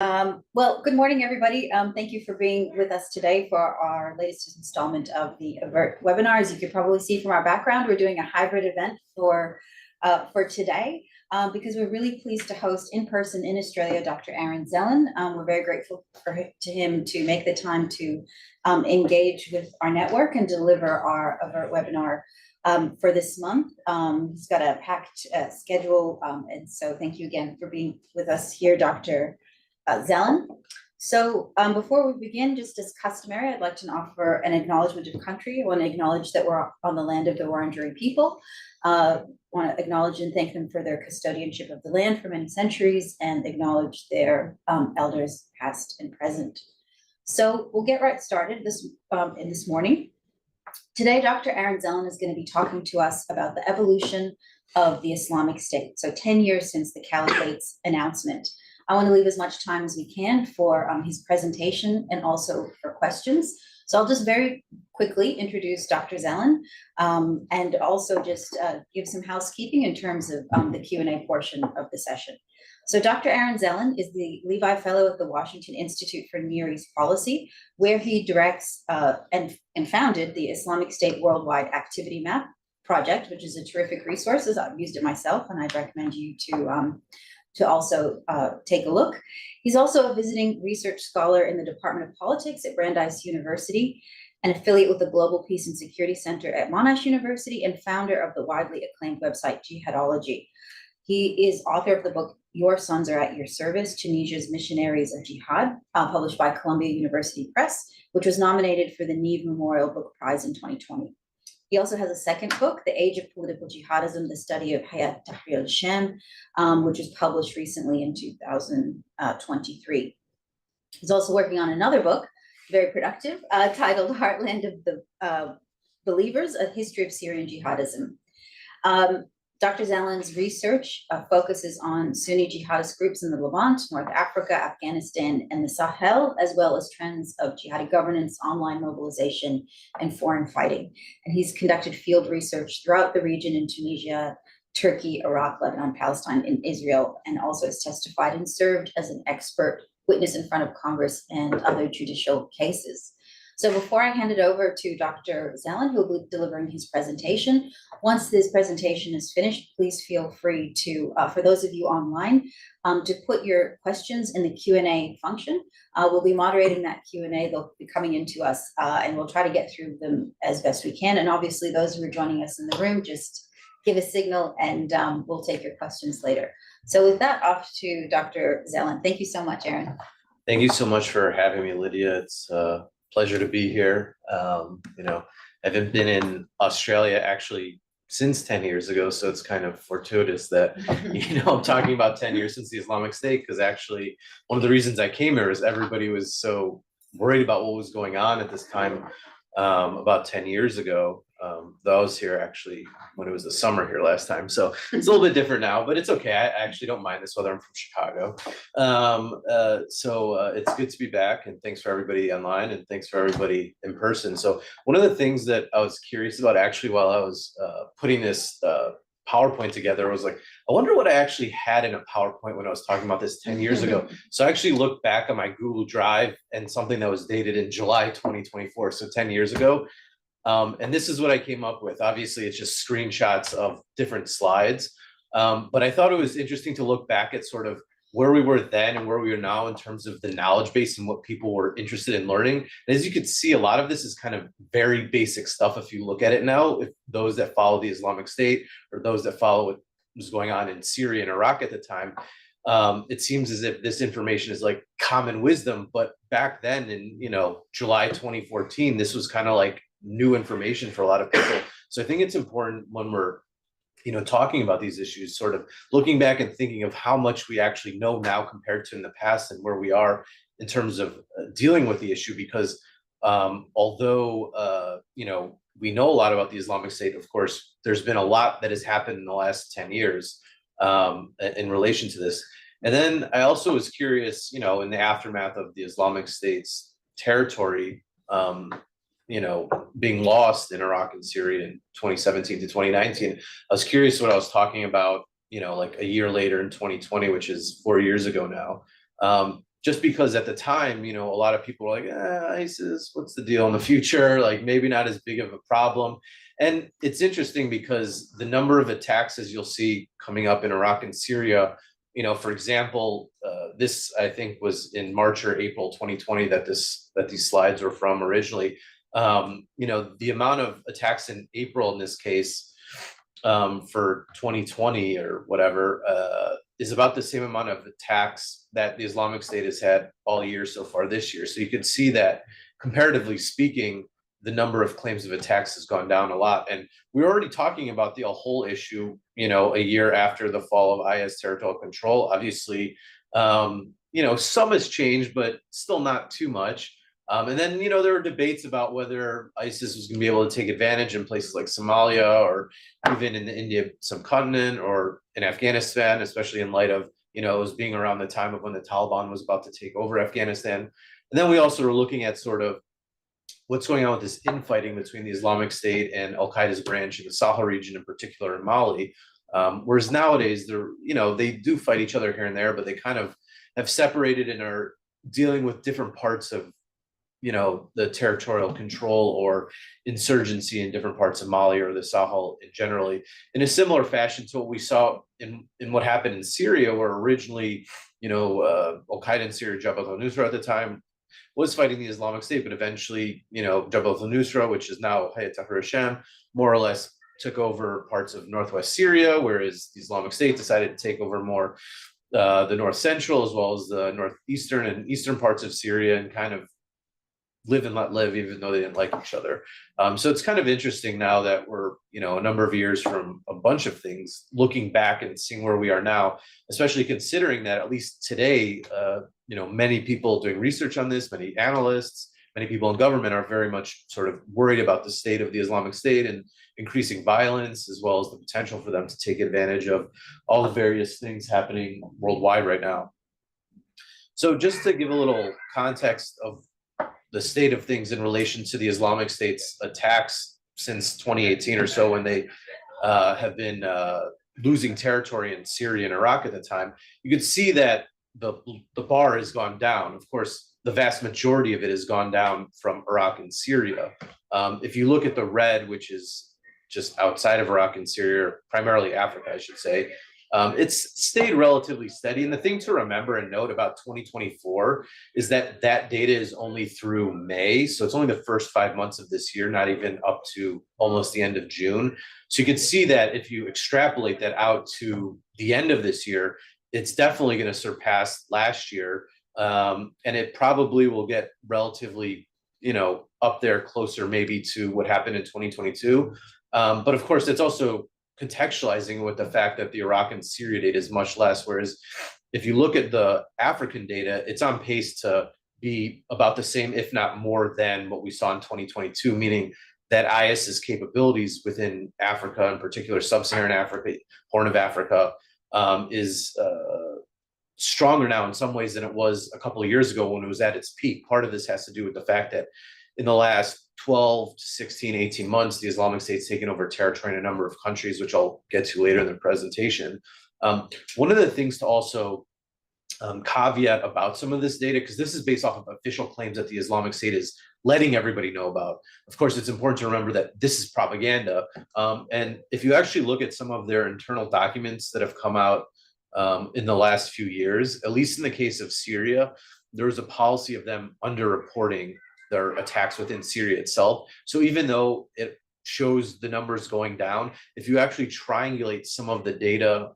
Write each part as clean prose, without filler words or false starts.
Well, good morning, everybody. Thank you for being with us today for our latest installment of the AVERT webinar. As you can probably see from our background, we're doing a hybrid event for today because we're really pleased to host in person in Australia Dr. Aaron Zelen. We're very grateful to him to make the time to engage with our network and deliver our AVERT webinar for this month. He's got a packed schedule, and so thank you again for being with us here, Dr. Zelen. So before we begin, just as customary, I'd like to offer an acknowledgement of country. I want to acknowledge that we're on the land of the Wurundjeri people. Want to acknowledge and thank them for their custodianship of the land for many centuries and acknowledge their elders past and present. So we'll get right started in this morning. Today, Dr. Aaron Zelen is going to be talking to us about the evolution of the Islamic State. So 10 years since the Caliphate's announcement. I want to leave as much time as we can for his presentation and also for questions. So I'll just very quickly introduce Dr. Zelen and also just give some housekeeping in terms of the Q&A portion of the session. So Dr. Aaron Zelen is the Levi Fellow at the Washington Institute for Near East Policy, where he directs and founded the Islamic State Worldwide Activity Map project, which is a terrific resource. I've used it myself, and I'd recommend you to also take a look. He's also a visiting research scholar in the Department of Politics at Brandeis University, an affiliate with the Global Peace and Security Center at Monash University, and founder of the widely acclaimed website Jihadology. He is author of the book, Your Sons Are at Your Service, Tunisia's Missionaries of Jihad, published by Columbia University Press, which was nominated for the Neve Memorial Book Prize in 2020. He also has a second book, The Age of Political Jihadism, the Study of Hayat Tahrir al-Sham, which was published recently in 2023. He's also working on another book, very productive, titled Heartland of the Believers, A History of Syrian Jihadism. Dr. Zelen's research focuses on Sunni jihadist groups in the Levant, North Africa, Afghanistan, and the Sahel, as well as trends of jihadi governance, online mobilization, and foreign fighting. And he's conducted field research throughout the region in Tunisia, Turkey, Iraq, Lebanon, Palestine, and Israel, and also has testified and served as an expert witness in front of Congress and other judicial cases. So before I hand it over to Dr. Zelen, who will be delivering his presentation, once this presentation is finished, please feel free to, for those of you online, to put your questions in the Q&A function. We'll be moderating that Q&A. They'll be coming into us, and we'll try to get through them as best we can. And obviously, those who are joining us in the room, just give a signal, and we'll take your questions later. So with that, off to Dr. Zelen. Thank you so much, Aaron. Thank you so much for having me, Lydia. It's pleasure to be here. I've been in Australia actually since 10 years ago, so it's kind of fortuitous that I'm talking about 10 years since the Islamic State, because actually one of the reasons I came here is everybody was so worried about what was going on at this time about 10 years ago. Though I was here actually when it was the summer here last time, so it's a little bit different now, but it's okay. I actually don't mind this weather. I'm from Chicago. So it's good to be back, and thanks for everybody online, and thanks for everybody in person. So one of the things that I was curious about actually while I was putting this PowerPoint together was like, I wonder what I actually had in a PowerPoint when I was talking about this 10 years ago. So I actually looked back on my Google Drive and something that was dated in July 2024, so 10 years ago. And this is what I came up with. Obviously, it's just screenshots of different slides. But I thought it was interesting to look back at sort of where we were then and where we are now in terms of the knowledge base and what people were interested in learning. And as you can see, a lot of this is kind of very basic stuff if you look at it now. If those that follow the Islamic State or those that follow what was going on in Syria and Iraq at the time, it seems as if this information is like common wisdom. But back then in July 2014, this was kind of like new information for a lot of people. So I think it's important when we're talking about these issues, sort of looking back and thinking of how much we actually know now compared to in the past and where we are in terms of dealing with the issue. Because although we know a lot about the Islamic State, of course, there's been a lot that has happened in the last 10 years in relation to this. And then I also was curious, in the aftermath of the Islamic State's territory, being lost in Iraq and Syria in 2017 to 2019. I was curious what I was talking about, like a year later in 2020, which is 4 years ago now. just because at the time, you know, a lot of people were like, ISIS, what's the deal in the future? Like maybe not as big of a problem. And it's interesting because the number of attacks, as you'll see coming up in Iraq and Syria, you know, for example, this I think was in March or April 2020 that these slides were from originally. You know, the amount of attacks in April in this case for 2020 or whatever is about the same amount of attacks that the Islamic State has had all year so far this year. So you can see that comparatively speaking, the number of claims of attacks has gone down a lot. And we're already talking about the whole issue, you know, a year after the fall of IS territorial control. Obviously, you know, some has changed, but still not too much. And then, you know, there were debates about whether ISIS was going to be able to take advantage in places like Somalia or even in the Indian subcontinent or in Afghanistan, especially in light of, you know, it was being around the time of when the Taliban was about to take over Afghanistan. And then we also were looking at sort of what's going on with this infighting between the Islamic State and Al Qaeda's branch in the Sahel region, in particular in Mali. Whereas nowadays, they're, you know, they do fight each other here and there, but they kind of have separated and are dealing with different parts of, you know, the territorial control or insurgency in different parts of Mali or the Sahel generally, in a similar fashion to what we saw in what happened in Syria, where originally, you know, Al Qaeda in Syria, Jabhat al-Nusra at the time, was fighting the Islamic State, but eventually, you know, Jabhat al-Nusra, which is now Hayat Tahrir al-Sham, more or less took over parts of northwest Syria, whereas the Islamic State decided to take over more the north central as well as the northeastern and eastern parts of Syria, and kind of live and let live, even though they didn't like each other. So it's kind of interesting now that we're, you know, a number of years from a bunch of things, looking back and seeing where we are now, especially considering that at least today, you know, many people doing research on this, many analysts, many people in government are very much sort of worried about the state of the Islamic State and increasing violence, as well as the potential for them to take advantage of all the various things happening worldwide right now. So just to give a little context of the state of things in relation to the Islamic State's attacks since 2018 or so, when they have been losing territory in Syria and Iraq at the time, you could see that the bar has gone down. Of course, the vast majority of it has gone down from Iraq and Syria. If you look at the red, which is just outside of Iraq and Syria, primarily Africa, I should say, it's stayed relatively steady. And the thing to remember and note about 2024 is that that data is only through May. So it's only the first 5 months of this year, not even up to almost the end of June. So you can see that if you extrapolate that out to the end of this year, it's definitely going to surpass last year. And it probably will get relatively, you know, up there closer maybe to what happened in 2022. But of course, it's also contextualizing with the fact that the Iraq and Syria data is much less. Whereas if you look at the African data, it's on pace to be about the same, if not more than what we saw in 2022, meaning that IS's capabilities within Africa, in particular sub-Saharan Africa, Horn of Africa, is stronger now in some ways than it was a couple of years ago when it was at its peak. Part of this has to do with the fact that in the last 12 to 16, 18 months, the Islamic State's taken over territory in a number of countries, which I'll get to later in the presentation. One of the things to also caveat about some of this data, because this is based off of official claims that the Islamic State is letting everybody know about. Of course, it's important to remember that this is propaganda. And if you actually look at some of their internal documents that have come out in the last few years, at least in the case of Syria, there was a policy of them underreporting their attacks within Syria itself. So even though it shows the numbers going down, if you actually triangulate some of the data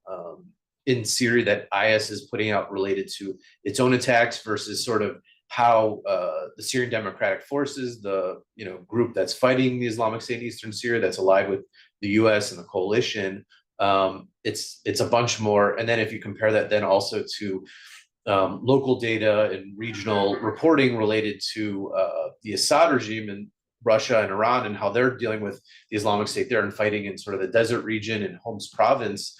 in Syria that IS is putting out related to its own attacks versus sort of how the Syrian Democratic Forces, the group that's fighting the Islamic State in Eastern Syria, that's allied with the U.S. and the coalition, it's a bunch more. And then if you compare that then also to local data and regional reporting related to the Assad regime in Russia and Iran and how they're dealing with the Islamic State there and fighting in sort of the desert region in Homs province,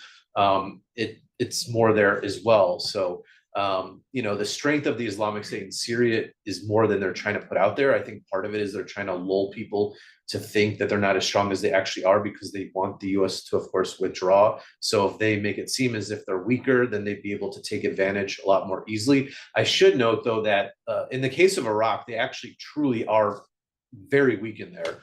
it's more there as well. So The strength of the Islamic State in Syria is more than they're trying to put out there. I think part of it is they're trying to lull people to think that they're not as strong as they actually are, because they want the US to, of course, withdraw. So if they make it seem as if they're weaker, then they'd be able to take advantage a lot more easily. I should note, though, that in the case of Iraq, they actually truly are very weak in there.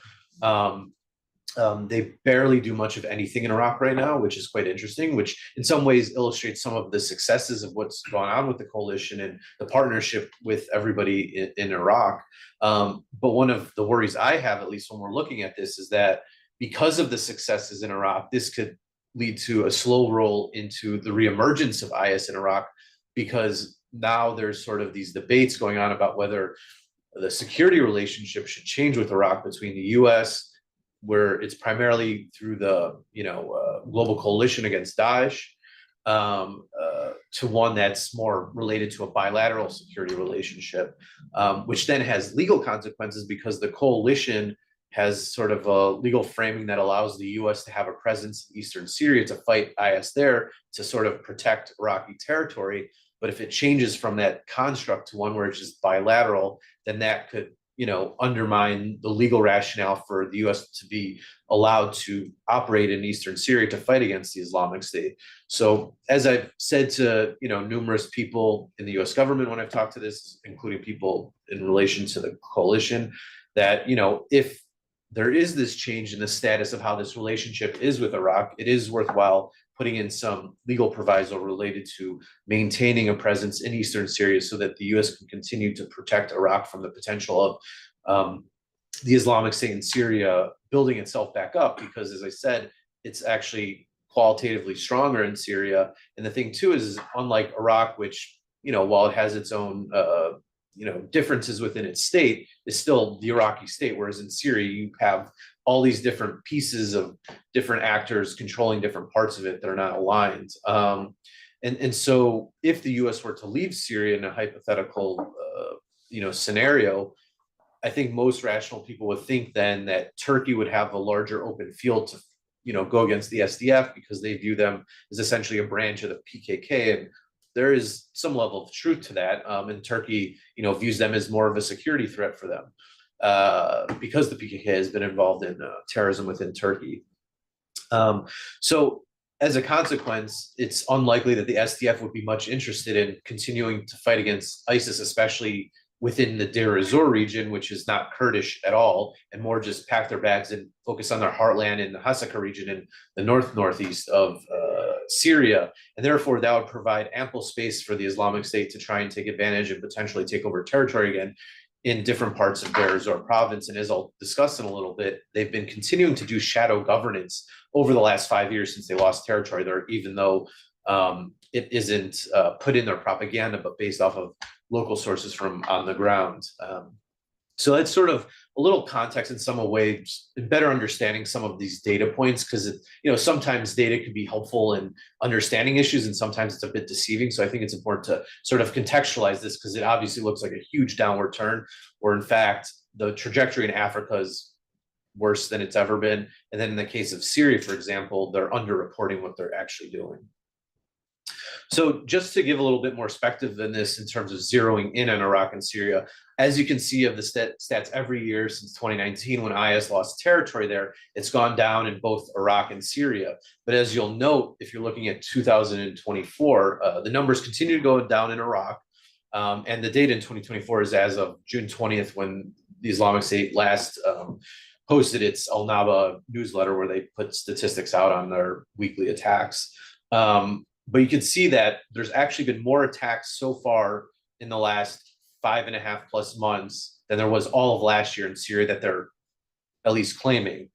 They barely do much of anything in Iraq right now, which is quite interesting, which in some ways illustrates some of the successes of what's gone on with the coalition and the partnership with everybody in Iraq. But one of the worries I have, at least when we're looking at this, is that because of the successes in Iraq, this could lead to a slow roll into the reemergence of IS in Iraq, because now there's sort of these debates going on about whether the security relationship should change with Iraq between the US, where it's primarily through the global coalition against Daesh, to one that's more related to a bilateral security relationship, which then has legal consequences, because the coalition has sort of a legal framing that allows the US to have a presence in eastern Syria to fight IS there, to sort of protect Iraqi territory. But if it changes from that construct to one where it's just bilateral, then that could undermine the legal rationale for the US to be allowed to operate in eastern Syria to fight against the Islamic State. So as I've said to numerous people in the US government when I've talked to this, including people in relation to the coalition, that if there is this change in the status of how this relationship is with Iraq, it is worthwhile putting in some legal proviso related to maintaining a presence in eastern Syria, so that the US can continue to protect Iraq from the potential of the Islamic State in Syria building itself back up, because, as I said, it's actually qualitatively stronger in Syria. And the thing, too, is unlike Iraq, which, while it has its own differences within its state, is still the Iraqi state, whereas in Syria you have all these different pieces of different actors controlling different parts of it that are not aligned. And so if the US were to leave Syria in a hypothetical scenario, I think most rational people would think then that Turkey would have a larger open field to go against the SDF, because they view them as essentially a branch of the PKK. And there is some level of truth to that. And Turkey, views them as more of a security threat for them, because the PKK has been involved in terrorism within Turkey. So as a consequence, it's unlikely that the SDF would be much interested in continuing to fight against ISIS, especially within the Deir ez-Zor region, which is not Kurdish at all, and more just pack their bags and focus on their heartland in the Hasaka region in the northeast of Syria. And therefore, that would provide ample space for the Islamic State to try and take advantage and potentially take over territory again in different parts of Deir ez-Zor province. And as I'll discuss in a little bit, they've been continuing to do shadow governance over the last 5 years since they lost territory there, even though it isn't put in their propaganda, but based off of local sources from on the ground. So that's sort of a little context in some ways, better understanding some of these data points, because sometimes data can be helpful in understanding issues, and sometimes it's a bit deceiving. So I think it's important to sort of contextualize this, because it obviously looks like a huge downward turn, where in fact the trajectory in Africa is worse than it's ever been. And then in the case of Syria, for example, they're underreporting what they're actually doing. So just to give a little bit more perspective than this in terms of zeroing in on Iraq and Syria, as you can see of the stats every year since 2019, when IS lost territory there, it's gone down in both Iraq and Syria. But as you'll note, if you're looking at 2024, the numbers continue to go down in Iraq. And the data in 2024 is as of June 20th, when the Islamic State last posted its Al Naba newsletter, where they put statistics out on their weekly attacks. But you can see that there's actually been more attacks so far in the last 5.5+ months than there was all of last year in Syria that they're at least claiming,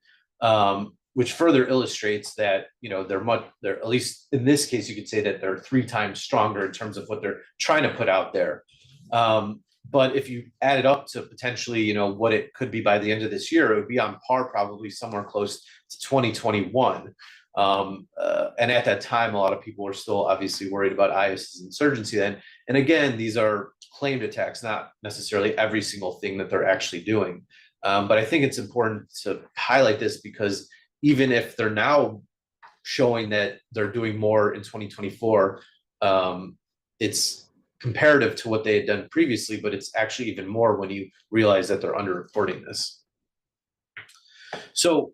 which further illustrates that they're at least in this case you could say that they're 3 times stronger in terms of what they're trying to put out there. But if you add it up to potentially what it could be by the end of this year, it would be on par, probably somewhere close to 2021. And at that time, a lot of people were still obviously worried about IS's insurgency then. And again, these are claimed attacks, not necessarily every single thing that they're actually doing. But I think it's important to highlight this, because even if they're now showing that they're doing more in 2024, it's comparative to what they had done previously, but it's actually even more when you realize that they're underreporting this. So,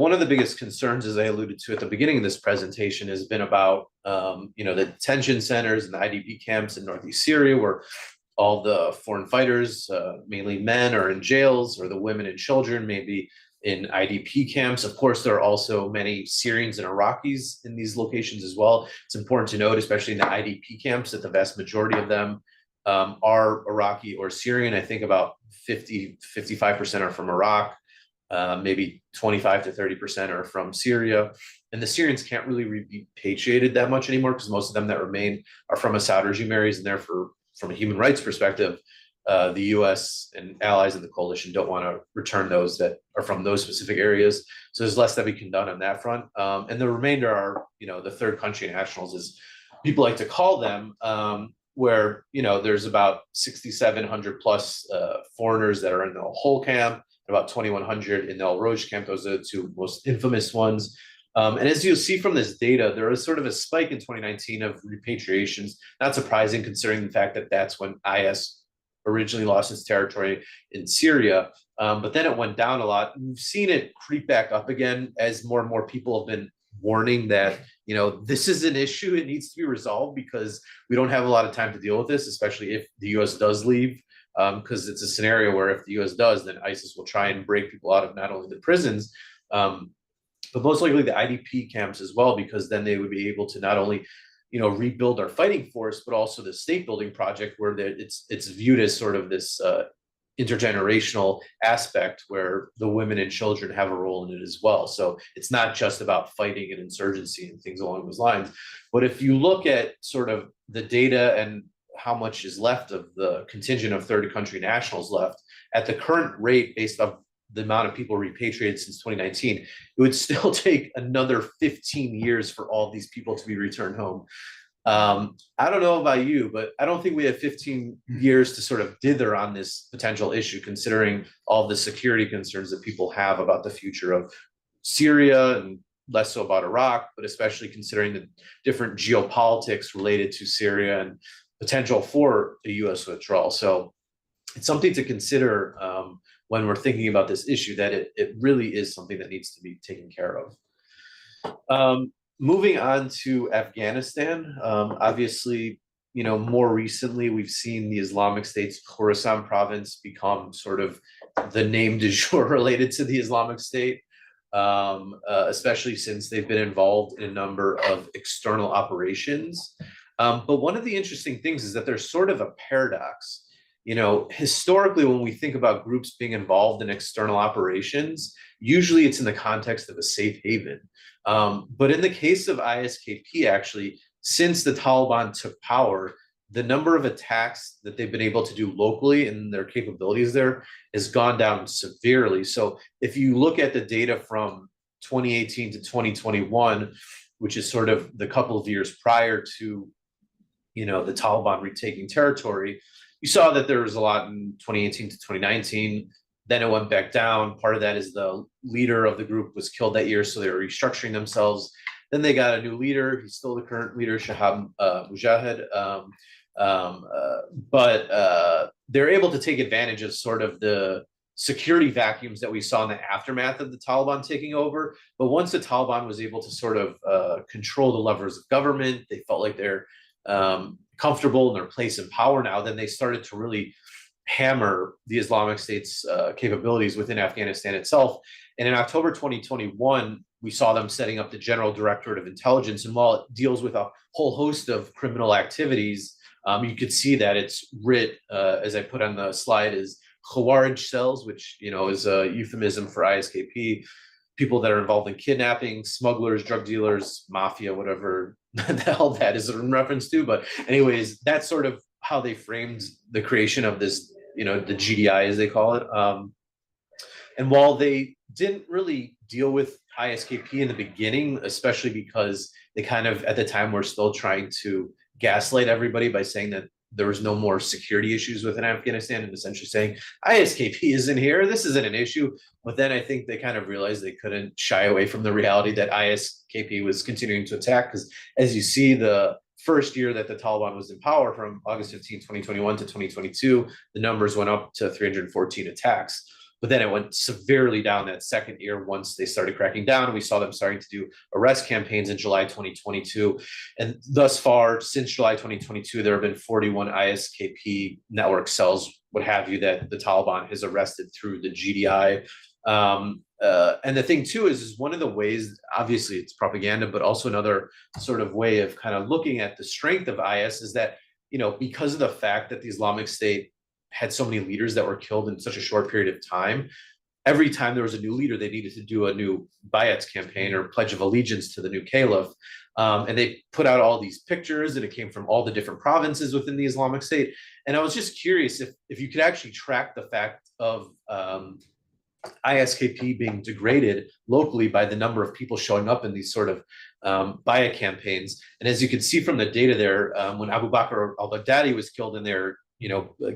one of the biggest concerns, as I alluded to at the beginning of this presentation, has been about, the detention centers and the IDP camps in Northeast Syria, where all the foreign fighters, mainly men, are in jails, or the women and children may be in IDP camps. Of course, there are also many Syrians and Iraqis in these locations as well. It's important to note, especially in the IDP camps, that the vast majority of them are Iraqi or Syrian. I think about 55% are from Iraq. Maybe 25 to 30% are from Syria. And the Syrians can't really be repatriated that much anymore, because most of them that remain are from Assad regime areas, and therefore, from a human rights perspective, the US and allies in the coalition don't want to return those that are from those specific areas. So there's less that we can do on that front. And the remainder are, the third country nationals, as people like to call them, where, there's about 6,700 plus foreigners that are in the whole camp, about 2,100 in the Al Roj camp. Those are the two most infamous ones. And as you'll see from this data, there was sort of a spike in 2019 of repatriations. Not surprising, considering the fact that that's when IS originally lost its territory in Syria. But then it went down a lot. We've seen it creep back up again as more and more people have been warning that, this is an issue. It needs to be resolved, because we don't have a lot of time to deal with this, especially if the US does leave. Because it's a scenario where if the US does, then ISIS will try and break people out of not only the prisons, but most likely the IDP camps as well, because then they would be able to not only, rebuild our fighting force, but also the state building project, where it's viewed as sort of this intergenerational aspect, where the women and children have a role in it as well. So it's not just about fighting and insurgency and things along those lines. But if you look at sort of the data and how much is left of the contingent of third country nationals left at the current rate, based on the amount of people repatriated since 2019, it would still take another 15 years for all these people to be returned home. I don't know about you, but I don't think we have 15 years to sort of dither on this potential issue, considering all the security concerns that people have about the future of Syria, and less so about Iraq, but especially considering the different geopolitics related to Syria and potential for a US withdrawal. So it's something to consider when we're thinking about this issue, that it really is something that needs to be taken care of. Moving on to Afghanistan, obviously, more recently, we've seen the Islamic State's Khorasan province become sort of the name du jour related to the Islamic State, especially since they've been involved in a number of external operations. But one of the interesting things is that there's sort of a paradox. Historically, when we think about groups being involved in external operations, usually it's in the context of a safe haven. But in the case of ISKP, actually, since the Taliban took power, the number of attacks that they've been able to do locally and their capabilities there has gone down severely. So if you look at the data from 2018 to 2021, which is sort of the couple of years prior to, the Taliban retaking territory, you saw that there was a lot in 2018 to 2019. Then it went back down. Part of that is the leader of the group was killed that year, so they were restructuring themselves. Then they got a new leader. He's still the current leader, Shahab Mujahid. But they're able to take advantage of sort of the security vacuums that we saw in the aftermath of the Taliban taking over. But once the Taliban was able to sort of control the levers of government, they felt like they're comfortable in their place in power now, then they started to really hammer the Islamic State's capabilities within Afghanistan itself. And in October 2021, we saw them setting up the General Directorate of Intelligence. And while it deals with a whole host of criminal activities, you could see that it's writ, as I put on the slide, is Khawarij cells, which is a euphemism for ISKP, people that are involved in kidnapping, smugglers, drug dealers, mafia, whatever the hell that is in reference to. But anyways, that's sort of how they framed the creation of this, the GDI, as they call it. And while they didn't really deal with ISKP in the beginning, especially because they kind of, at the time, were still trying to gaslight everybody by saying that there was no more security issues within Afghanistan, and essentially saying ISKP isn't here, this isn't an issue. But then I think they kind of realized they couldn't shy away from the reality that ISKP was continuing to attack, because as you see, the first year that the Taliban was in power, from August 15, 2021 to 2022, the numbers went up to 314 attacks. But then it went severely down that second year once they started cracking down. We saw them starting to do arrest campaigns in July 2022. And thus far, since July 2022, there have been 41 ISKP network cells, what have you, that the Taliban has arrested through the GDI. And the thing too is one of the ways, obviously it's propaganda, but also another sort of way of kind of looking at the strength of IS is that, because of the fact that the Islamic State had so many leaders that were killed in such a short period of time, every time there was a new leader, they needed to do a new Bayat campaign or pledge of allegiance to the new caliph. And they put out all these pictures, and it came from all the different provinces within the Islamic State. And I was just curious if you could actually track the fact of ISKP being degraded locally by the number of people showing up in these sort of Bayat campaigns. And as you can see from the data there, when Abu Bakr al-Baghdadi was killed in there,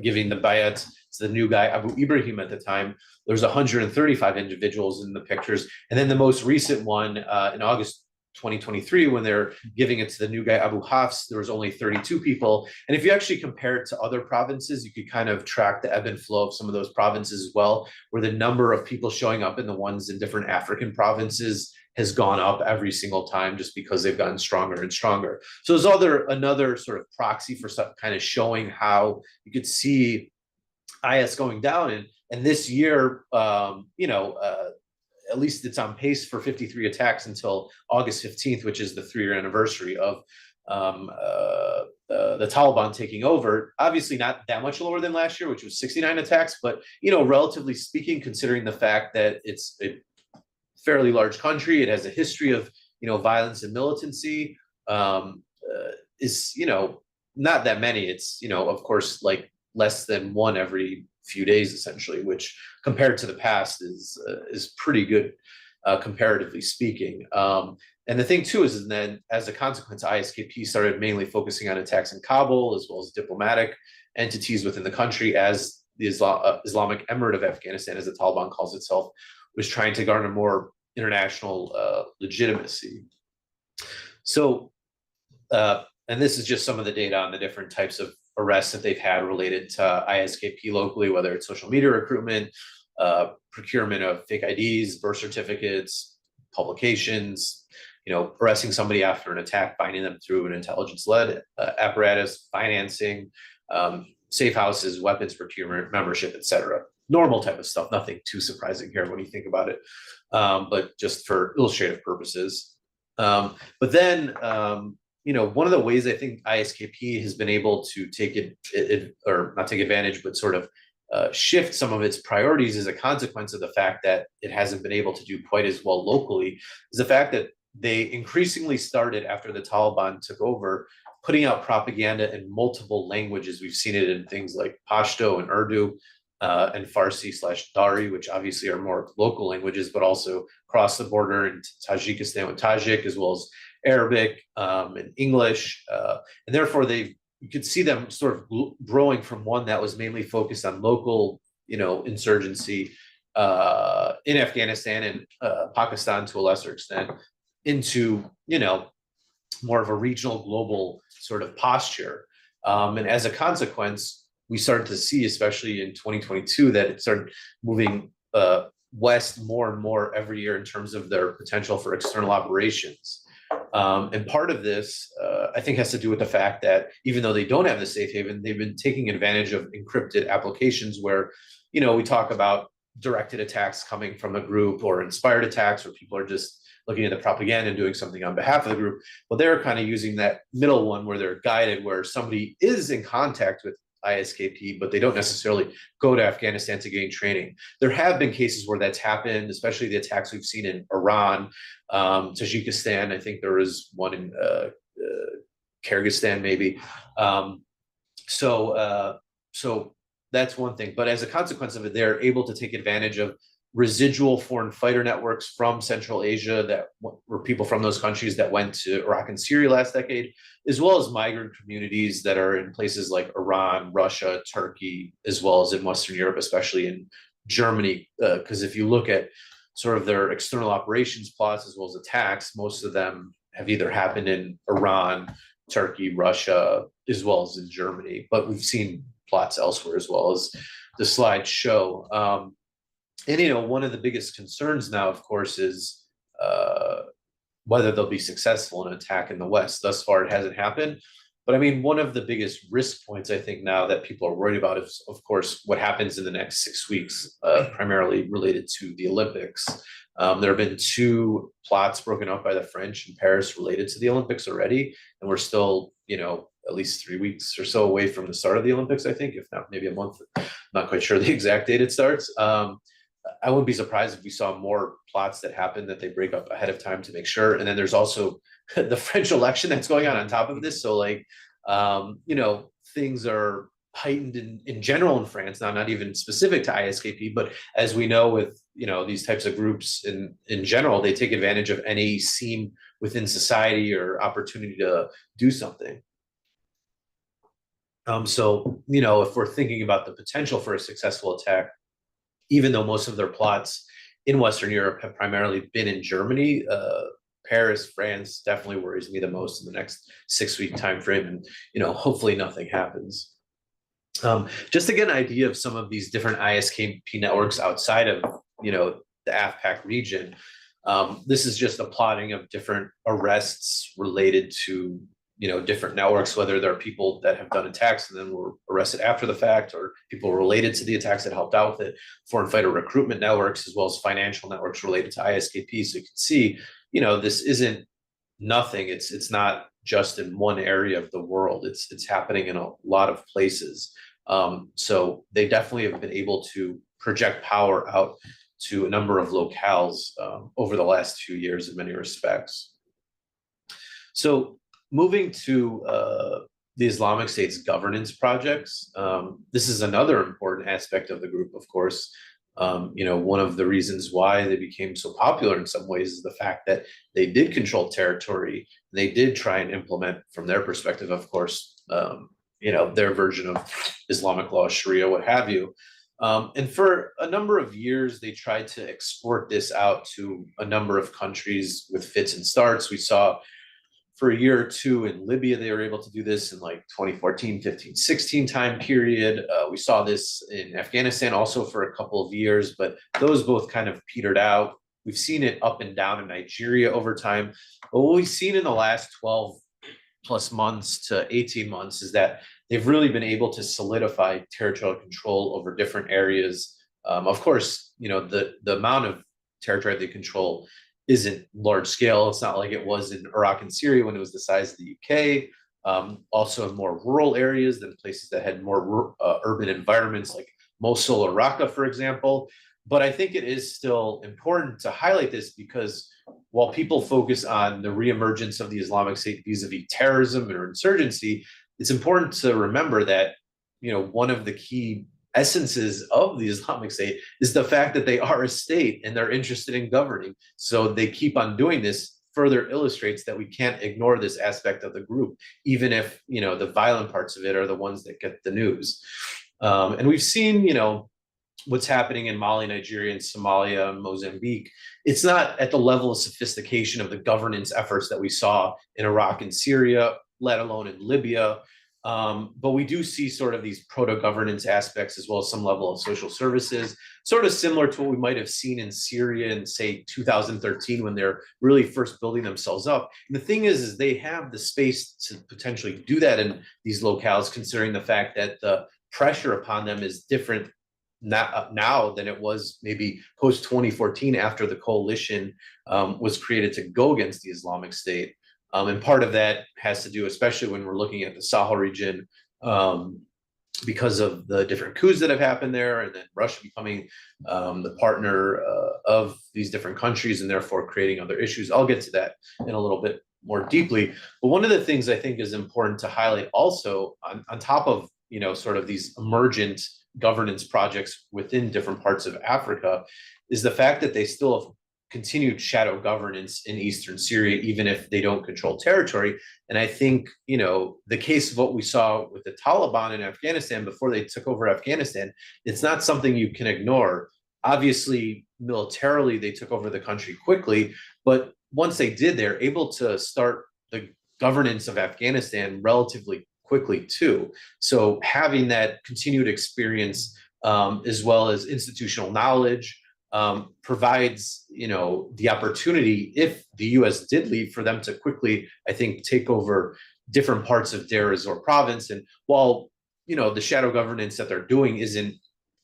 giving the bayat to the new guy, Abu Ibrahim at the time, there's 135 individuals in the pictures. And then the most recent one in August 2023, when they're giving it to the new guy, Abu Hafs, there was only 32 people. And if you actually compare it to other provinces, you could kind of track the ebb and flow of some of those provinces as well, where the number of people showing up in the ones in different African provinces has gone up every single time just because they've gotten stronger and stronger. So there's another sort of proxy for some kind of showing how you could see IS going down. And this year, at least it's on pace for 53 attacks until August 15th, which is the 3-year anniversary of the Taliban taking over. Obviously not that much lower than last year, which was 69 attacks, but, relatively speaking, considering the fact that it's a fairly large country, it has a history of, violence and militancy, is, not that many. It's, of course, like less than one every few days, essentially, which compared to the past is pretty good, comparatively speaking. And the thing too is then, as a consequence, ISKP started mainly focusing on attacks in Kabul as well as diplomatic entities within the country, as the Islamic Emirate of Afghanistan, as the Taliban calls itself, was trying to garner more international legitimacy. So, and this is just some of the data on the different types of arrests that they've had related to ISKP locally, whether it's social media recruitment, procurement of fake IDs, birth certificates, publications, arresting somebody after an attack, finding them through an intelligence-led apparatus, financing, safe houses, weapons procurement, membership, etc. Normal type of stuff, nothing too surprising here when you think about it, but just for illustrative purposes. But then, one of the ways I think ISKP has been able to take it, or not take advantage, but sort of shift some of its priorities as a consequence of the fact that it hasn't been able to do quite as well locally, is the fact that they increasingly started, after the Taliban took over, putting out propaganda in multiple languages. We've seen it in things like Pashto and Urdu, and Farsi/Dari, which obviously are more local languages, but also cross the border into Tajikistan with Tajik, as well as Arabic and English. And therefore, you could see them sort of growing from one that was mainly focused on local, insurgency in Afghanistan and Pakistan to a lesser extent, into, more of a regional, global sort of posture. And as a consequence, we started to see, especially in 2022, that it started moving west more and more every year in terms of their potential for external operations. And part of this, I think, has to do with the fact that even though they don't have the safe haven, they've been taking advantage of encrypted applications where, we talk about directed attacks coming from a group, or inspired attacks where people are just looking at the propaganda and doing something on behalf of the group. But they're kind of using that middle one where they're guided, where somebody is in contact with ISKP, but they don't necessarily go to Afghanistan to gain training. There have been cases where that's happened, especially the attacks we've seen in Iran, Tajikistan. I think there was one in Kyrgyzstan, maybe. So that's one thing. But as a consequence of it, they're able to take advantage of residual foreign fighter networks from Central Asia that were people from those countries that went to Iraq and Syria last decade, as well as migrant communities that are in places like Iran, Russia, Turkey, as well as in Western Europe, especially in Germany. Because if you look at sort of their external operations plots as well as attacks, most of them have either happened in Iran, Turkey, Russia, as well as in Germany, but we've seen plots elsewhere as well, as the slides show. And one of the biggest concerns now, of course, is whether they'll be successful in an attack in the West. Thus far, it hasn't happened. But I mean, one of the biggest risk points I think now that people are worried about is, of course, what happens in the next 6 weeks, primarily related to the Olympics. There have been 2 plots broken up by the French in Paris related to the Olympics already, and we're still, at least 3 weeks or so away from the start of the Olympics, I think, if not maybe a month. Not quite sure the exact date it starts. I wouldn't be surprised if we saw more plots that happen that they break up ahead of time to make sure. And then there's also the French election that's going on top of this. So things are heightened in general in France, now not even specific to ISKP, but as we know with, these types of groups in general, they take advantage of any seam within society or opportunity to do something. If we're thinking about the potential for a successful attack, even though most of their plots in Western Europe have primarily been in Germany, Paris, France definitely worries me the most in the next 6-week time frame, and hopefully nothing happens. Just to get an idea of some of these different ISKP networks outside of the AFPAC region, this is just a plotting of different arrests related to different networks, whether there are people that have done attacks and then were arrested after the fact, or people related to the attacks that helped out with it, foreign fighter recruitment networks, as well as financial networks related to ISKP. So you can see, this isn't nothing. It's not just in one area of the world. It's happening in a lot of places. So they definitely have been able to project power out to a number of locales over the last 2 years in many respects. So moving to the Islamic State's governance projects, this is another important aspect of the group, of course. One of the reasons why they became so popular in some ways is the fact that they did control territory. They did try and implement, from their perspective, of course, their version of Islamic law, Sharia, what have you. And for a number of years, they tried to export this out to a number of countries with fits and starts. We saw for a year or two in Libya, they were able to do this in like 2014, 15, 16 time period. We saw this in Afghanistan also for a couple of years, but those both kind of petered out. We've seen it up and down in Nigeria over time. But what we've seen in the last 12 plus months to 18 months is that they've really been able to solidify territorial control over different areas. Of course, the amount of territory they control isn't large scale. It's not like it was in Iraq and Syria when it was the size of the UK. Also in more rural areas than places that had more urban environments like Mosul or Raqqa, for example. But I think it is still important to highlight this because while people focus on the reemergence of the Islamic State vis-a-vis terrorism or insurgency, it's important to remember that, one of the key essences of the Islamic State is the fact that they are a state and they're interested in governing. So they keep on doing this further illustrates that we can't ignore this aspect of the group, even if, the violent parts of it are the ones that get the news. And we've seen, what's happening in Mali, Nigeria, and Somalia, and Mozambique. It's not at the level of sophistication of the governance efforts that we saw in Iraq and Syria, let alone in Libya. But we do see sort of these proto-governance aspects as well as some level of social services, sort of similar to what we might have seen in Syria in, say, 2013 when they're really first building themselves up. And the thing is they have the space to potentially do that in these locales, considering the fact that the pressure upon them is different now than it was maybe post 2014 after the coalition was created to go against the Islamic State. And part of that has to do, especially when we're looking at the Sahel region, because of the different coups that have happened there, and then Russia becoming the partner of these different countries and therefore creating other issues. I'll get to that in a little bit more deeply. But one of the things I think is important to highlight also on top of, sort of these emergent governance projects within different parts of Africa is the fact that they still have continued shadow governance in Eastern Syria, even if they don't control territory. And I think, the case of what we saw with the Taliban in Afghanistan before they took over Afghanistan, it's not something you can ignore. Obviously, militarily, they took over the country quickly, but once they did, they're able to start the governance of Afghanistan relatively quickly too. So having that continued experience, as well as institutional knowledge, provides, the opportunity, if the U.S. did leave, for them to quickly, I think, take over different parts of Deir ez-Zor province. And while, the shadow governance that they're doing isn't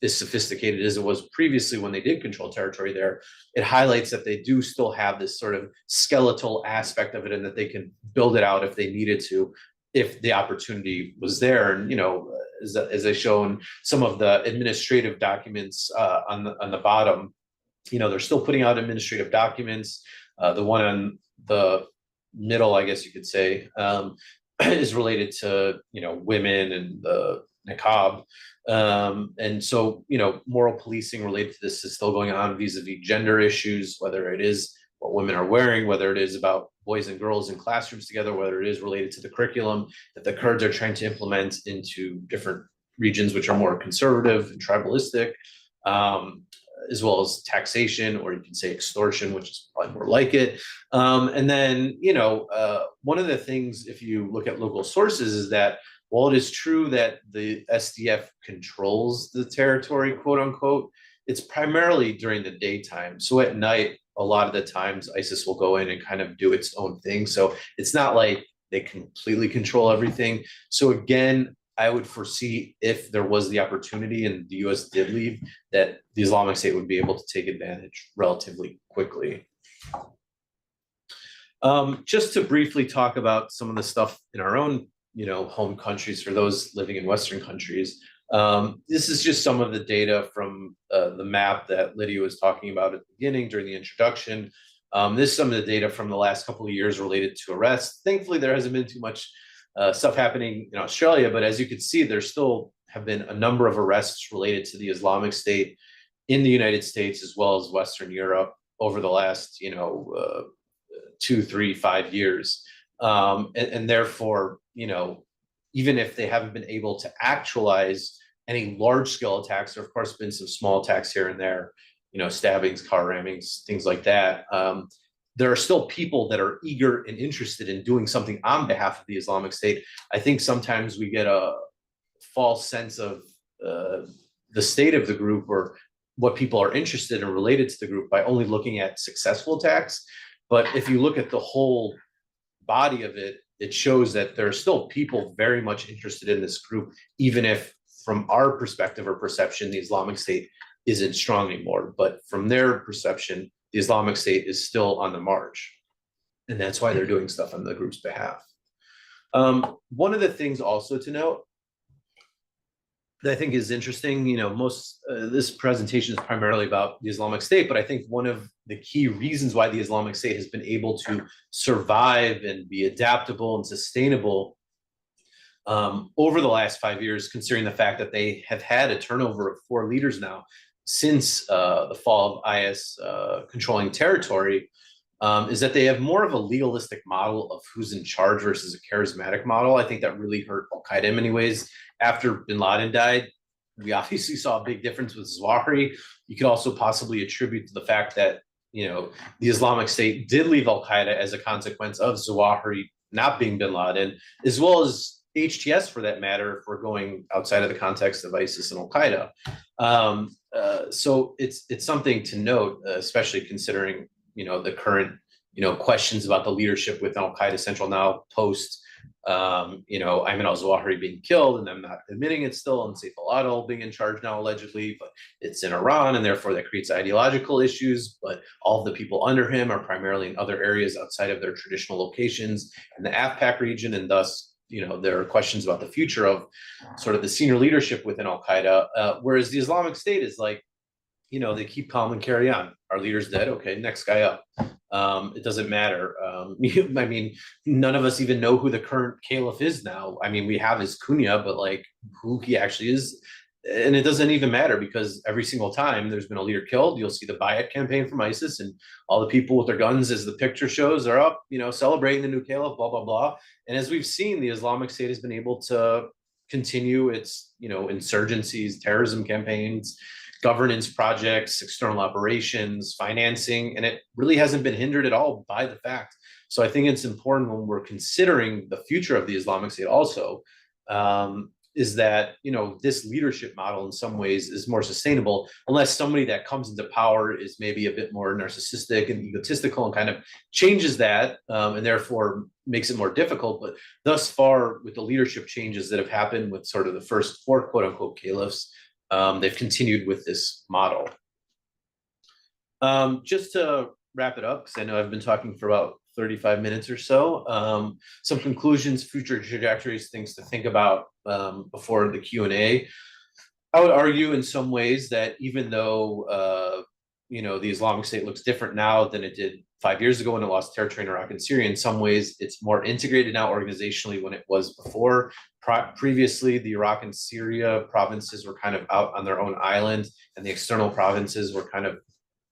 as sophisticated as it was previously when they did control territory there, it highlights that they do still have this sort of skeletal aspect of it, and that they can build it out if they needed to, if the opportunity was there. And, as I shown some of the administrative documents on the bottom, they're still putting out administrative documents. The one on the middle, I guess you could say, is related to, women and the niqab. And so, moral policing related to this is still going on vis-a-vis gender issues, whether it is what women are wearing, whether it is about boys and girls in classrooms together, whether it is related to the curriculum that the Kurds are trying to implement into different regions which are more conservative and tribalistic, as well as taxation, or you can say extortion, which is probably more like it. And then, one of the things, if you look at local sources, is that while it is true that the SDF controls the territory, quote unquote, it's primarily during the daytime. So at night, a lot of the times ISIS will go in and kind of do its own thing. So it's not like they completely control everything. So again, I would foresee, if there was the opportunity and the US did leave, that the Islamic State would be able to take advantage relatively quickly. Just to briefly talk about some of the stuff in our own, home countries, for those living in Western countries. This is just some of the data from the map that Lydia was talking about at the beginning during the introduction. This is some of the data from the last couple of years related to arrests. Thankfully, there hasn't been too much stuff happening in Australia, but as you can see, there still have been a number of arrests related to the Islamic State in the United States, as well as Western Europe, over the last, 2, 3, 5 years. And therefore, even if they haven't been able to actualize any large scale attacks, there have, of course, been some small attacks here and there, stabbings, car rammings, things like that. There are still people that are eager and interested in doing something on behalf of the Islamic State. I think sometimes we get a false sense of the state of the group, or what people are interested in related to the group, by only looking at successful attacks. But if you look at the whole body of it, it shows that there are still people very much interested in this group, even if from our perspective or perception, the Islamic State isn't strong anymore. But from their perception, the Islamic State is still on the march. And that's why they're doing stuff on the group's behalf. One of the things also to note that I think is interesting, this presentation is primarily about the Islamic State, but I think one of the key reasons why the Islamic State has been able to survive and be adaptable and sustainable over the last 5 years, considering the fact that they have had a turnover of 4 leaders now since the fall of IS controlling territory, is that they have more of a legalistic model of who's in charge versus a charismatic model. I think that really hurt Al-Qaeda in many ways. After bin Laden died, we obviously saw a big difference with Zawahiri. You could also possibly attribute to the fact that, the Islamic State did leave Al-Qaeda as a consequence of Zawahiri not being bin Laden, as well as HTS for that matter, if we're going outside of the context of ISIS and Al-Qaeda. So it's something to note, especially considering, the current, questions about the leadership with Al-Qaeda Central now post, Ayman al-Zawahiri being killed, and them not admitting it still, and Saif al-Adil being in charge now allegedly, but it's in Iran, and therefore that creates ideological issues. But all of the people under him are primarily in other areas outside of their traditional locations in the AfPak region, and thus, there are questions about the future of sort of the senior leadership within Al-Qaeda, whereas the Islamic State is like, they keep calm and carry on. Our leader's dead. Okay, next guy up. It doesn't matter. I mean, none of us even know who the current caliph is now. I mean, we have his kunya, but like who he actually is, and it doesn't even matter, because every single time there's been a leader killed, you'll see the Bayat campaign from ISIS, and all the people with their guns, as the picture shows, are up, celebrating the new caliph, blah, blah, blah. And as we've seen, the Islamic State has been able to continue its, insurgencies, terrorism campaigns, governance projects, external operations, financing, and it really hasn't been hindered at all by the fact. So I think it's important when we're considering the future of the Islamic State also, is that, you know, this leadership model in some ways is more sustainable, unless somebody that comes into power is maybe a bit more narcissistic and egotistical and kind of changes that, and therefore makes it more difficult. But thus far, with the leadership changes that have happened with sort of the first four quote unquote caliphs, they've continued with this model. Just to wrap it up, because I know I've been talking for about 35 minutes or so, some conclusions, future trajectories, things to think about before the Q&A. I would argue in some ways that even though you know, the Islamic State looks different now than it did 5 years ago when it lost territory in Iraq and Syria, in some ways it's more integrated now organizationally when it was before. Previously, the Iraq and Syria provinces were kind of out on their own island, and the external provinces were kind of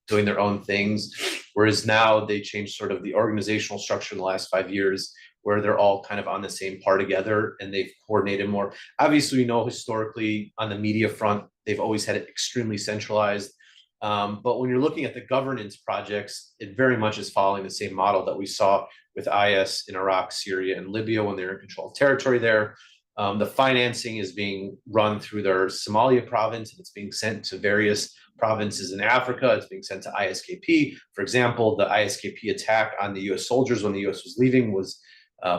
doing their own things, whereas now they changed sort of the organizational structure in the last 5 years, where they're all kind of on the same par together and they've coordinated more. Obviously, we know historically on the media front, they've always had it extremely centralized. But when you're looking at the governance projects, it very much is following the same model that we saw with IS in Iraq, Syria, and Libya when they were in control of territory there. The financing is being run through their Somalia province, and it's being sent to various provinces in Africa. It's being sent to ISKP. For example, the ISKP attack on the US soldiers when the US was leaving was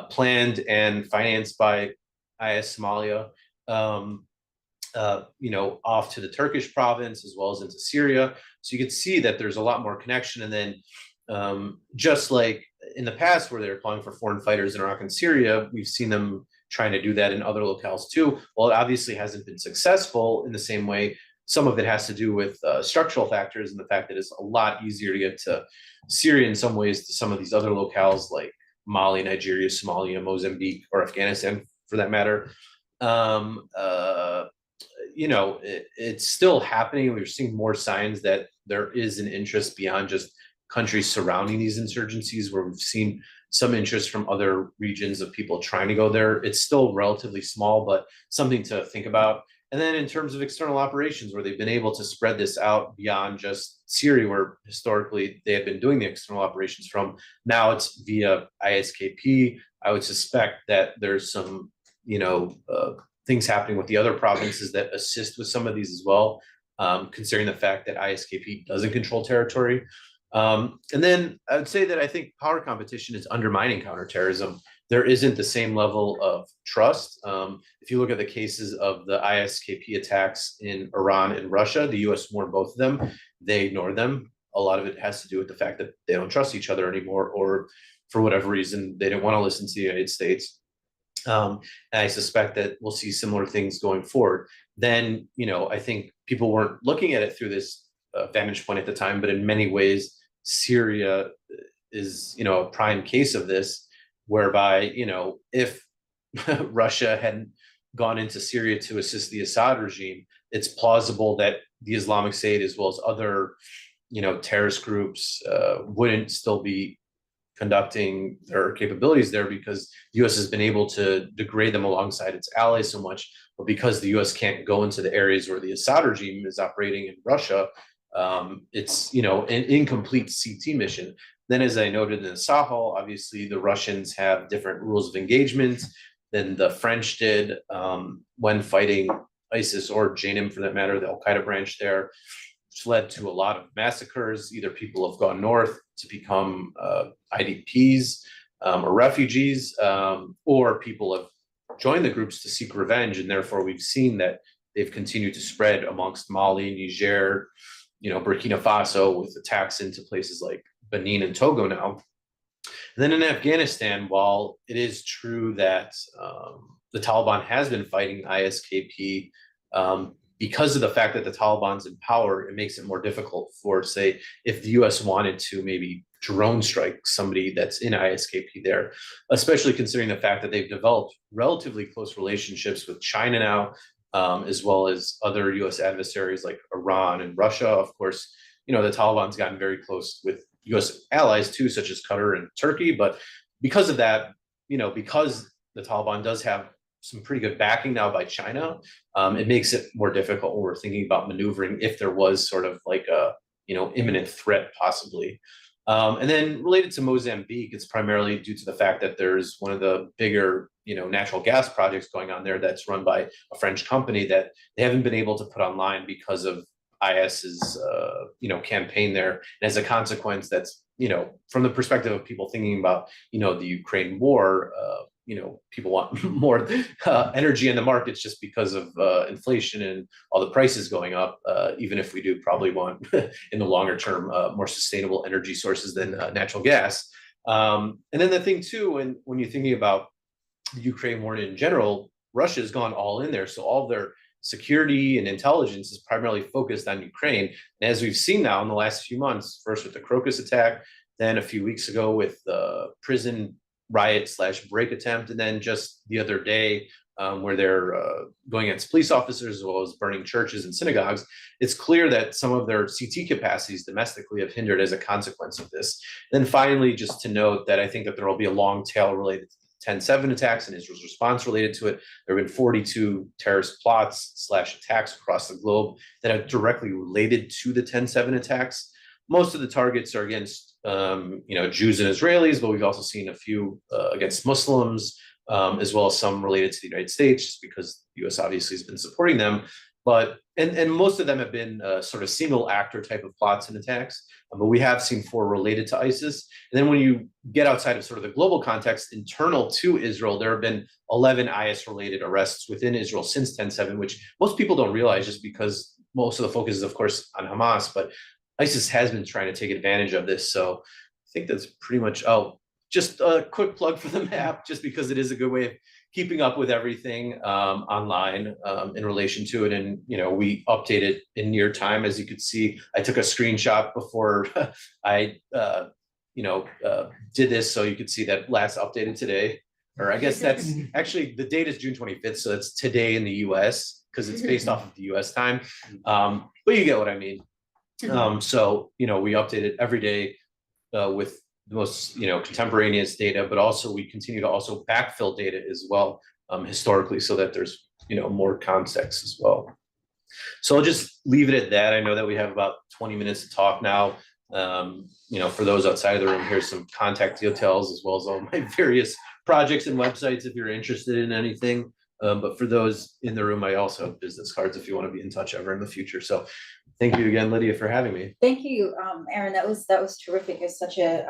planned and financed by IS Somalia, you know, off to the Turkish province as well as into Syria. So you can see that there's a lot more connection. And then just like in the past where they're calling for foreign fighters in Iraq and Syria, we've seen them trying to do that in other locales too. Well, it obviously hasn't been successful in the same way. Some of it has to do with structural factors and the fact that it's a lot easier to get to Syria in some ways to some of these other locales like Mali, Nigeria, Somalia, Mozambique, or Afghanistan for that matter. You know, it's still happening. We're seeing more signs that there is an interest beyond just countries surrounding these insurgencies, where we've seen some interest from other regions of people trying to go there. It's still relatively small, but something to think about. And then in terms of external operations, where they've been able to spread this out beyond just Syria, where historically they had been doing the external operations from, now it's via ISKP. I would suspect that there's some, you know, things happening with the other provinces that assist with some of these as well, considering the fact that ISKP doesn't control territory. And then I would say that I think power competition is undermining counterterrorism. There isn't the same level of trust. If you look at the cases of the ISKP attacks in Iran and Russia, the US warned both of them. They ignored them. A lot of it has to do with the fact that they don't trust each other anymore, or for whatever reason, they didn't want to listen to the United States. And I suspect that we'll see similar things going forward. Then, you know, I think people weren't looking at it through this vantage point at the time, but in many ways, Syria is, you know, a prime case of this, whereby, you know, if Russia hadn't gone into Syria to assist the Assad regime, it's plausible that the Islamic State, as well as other, you know, terrorist groups, wouldn't still be conducting their capabilities there, because the US has been able to degrade them alongside its allies so much. But because the US can't go into the areas where the Assad regime is operating in Russia, it's, you know, an incomplete CT mission. Then, as I noted in the Sahel, obviously the Russians have different rules of engagement than the French did when fighting ISIS or Jainim, for that matter, the Al-Qaeda branch there, which led to a lot of massacres. Either people have gone north to become IDPs or refugees, or people have joined the groups to seek revenge. And therefore, we've seen that they've continued to spread amongst Mali, Niger, you know, Burkina Faso, with attacks into places like Benin and Togo now. And then in Afghanistan, while it is true that the Taliban has been fighting ISKP, because of the fact that the Taliban's in power, it makes it more difficult for, say, if the US wanted to maybe drone strike somebody that's in ISKP there, especially considering the fact that they've developed relatively close relationships with China now, as well as other US adversaries like Iran and Russia. Of course, you know, the Taliban's gotten very close with US allies too, such as Qatar and Turkey. But because of that, you know, because the Taliban does have some pretty good backing now by China, it makes it more difficult when we're thinking about maneuvering if there was sort of like a, you know, imminent threat possibly. And then related to Mozambique, it's primarily due to the fact that there's one of the bigger, natural gas projects going on there that's run by a French company that they haven't been able to put online because of IS's, campaign there. And as a consequence, that's, from the perspective of people thinking about, the Ukraine war, people want more energy in the markets just because of inflation and all the prices going up, even if we do probably want in the longer term more sustainable energy sources than natural gas. And then the thing too, when you're thinking about the Ukraine war in general, Russia's gone all in there. So all of their security and intelligence is primarily focused on Ukraine. And as we've seen now in the last few months, first with the Crocus attack, then a few weeks ago with the prison riot / break attempt, and then just the other day where they're going against police officers as well as burning churches and synagogues, it's clear that some of their CT capacities domestically have hindered as a consequence of this. And then finally, just to note that I think that there will be a long tail related to 10/7 attacks and Israel's response related to it. There have been 42 terrorist plots / attacks across the globe that are directly related to the 10/7 attacks. Most of the targets are against Jews and Israelis, but we've also seen a few against Muslims, as well as some related to the United States, just because the U.S. obviously has been supporting them. But and most of them have been sort of single actor type of plots and attacks. But we have seen 4 related to ISIS. And then when you get outside of sort of the global context, internal to Israel, there have been 11 IS-related arrests within Israel since 10/7, which most people don't realize just because most of the focus is, of course, on Hamas. But ISIS has been trying to take advantage of this. So I think that's pretty much, just a quick plug for the map, just because it is a good way of keeping up with everything online in relation to it. And, we update it in near time. As you could see, I took a screenshot before I, did this. So you could see that last updated today, or I guess that's actually the date is June 25th. So that's today in the US because it's based off of the US time. But you get what I mean. So, we update it every day with the most, contemporaneous data, but also we continue to also backfill data as well, historically, so that there's, more context as well. So I'll just leave it at that. I know that we have about 20 minutes to talk now. For those outside of the room, here's some contact details as well as all my various projects and websites if you're interested in anything. But for those in the room, I also have business cards if you want to be in touch ever in the future. So thank you again, Lydia, for having me. Thank you, Aaron. That was terrific. It's such a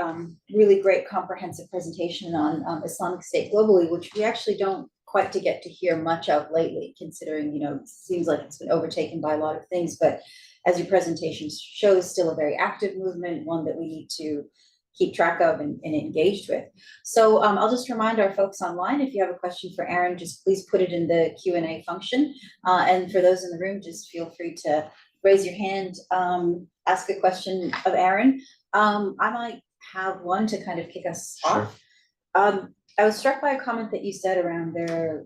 really great comprehensive presentation on Islamic State globally, which we actually don't quite get to hear much of lately, considering, it seems like it's been overtaken by a lot of things. But as your presentation shows, still a very active movement, one that we need to keep track of and engaged with. So I'll just remind our folks online, if you have a question for Aaron, just please put it in the Q&A function. And for those in the room, just feel free to raise your hand, ask a question of Aaron. I might have one to kind of kick us off. I was struck by a comment that you said around their